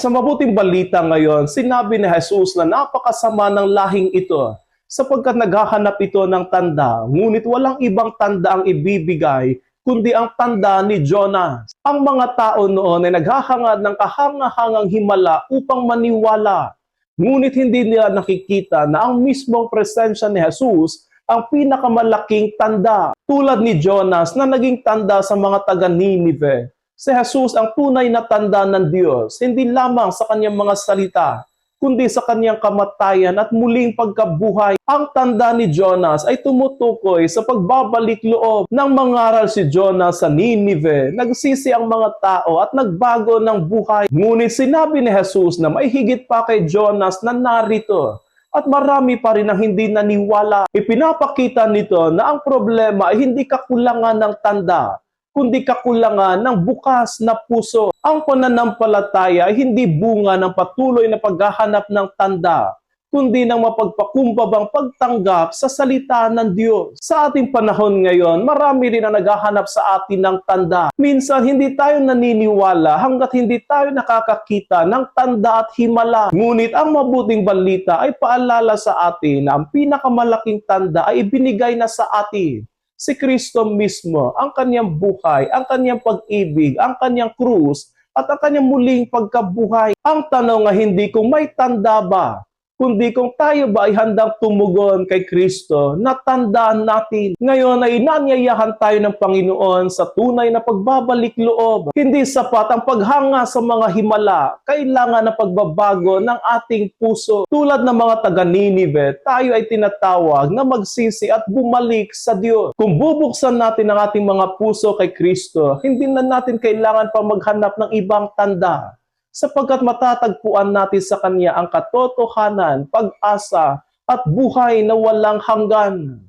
Sa mabuting balita ngayon, sinabi ni Jesus na napakasama ng lahing ito sapagkat naghahanap ito ng tanda, ngunit walang ibang tanda ang ibibigay kundi ang tanda ni Jonas. Ang mga tao noon ay naghahangad ng kahangahangang himala upang maniwala, ngunit hindi nila nakikita na ang mismong presensya ni Jesus ang pinakamalaking tanda. Tulad ni Jonas na naging tanda sa mga taga Ninive, si Jesus ang tunay na tanda ng Diyos, hindi lamang sa kanyang mga salita, kundi sa kanyang kamatayan at muling pagkabuhay. Ang tanda ni Jonas ay tumutukoy sa pagbabalik loob ng mangaral si Jonas sa Ninive. Nagsisi ang mga tao at nagbago ng buhay. Ngunit sinabi ni Jesus na may higit pa kay Jonas na narito. At marami pa rin ang hindi naniwala. Ipinapakita nito na ang problema ay hindi kakulangan ng tanda, kundi kakulangan ng bukas na puso. Ang pananampalataya ay hindi bunga ng patuloy na paghahanap ng tanda, kundi ng mapagpakumbabang pagtanggap sa salita ng Diyos. Sa ating panahon ngayon, marami rin ang naghahanap sa atin ng tanda. Minsan, hindi tayo naniniwala hanggat hindi tayo nakakakita ng tanda at himala. Ngunit ang mabuting balita ay paalala sa atin na ang pinakamalaking tanda ay ibinigay na sa atin. Si Kristo mismo, ang kanyang buhay, ang kanyang pag-ibig, ang kanyang krus, at ang kanyang muling pagkabuhay. Ang tanong ay hindi kung may tanda ba, kundi kung tayo ba ay handang tumugon kay Kristo na tandaan natin. Ngayon ay inanyayahan tayo ng Panginoon sa tunay na pagbabalik loob. Hindi sapat ang paghanga sa mga himala. Kailangan ng pagbabago ng ating puso. Tulad ng mga taga Ninive, tayo ay tinatawag na magsisi at bumalik sa Diyos. Kung bubuksan natin ang ating mga puso kay Kristo, hindi na natin kailangan pa maghanap ng ibang tanda, sapagkat matatagpuan natin sa Kanya ang katotohanan, pag-asa, at buhay na walang hanggan.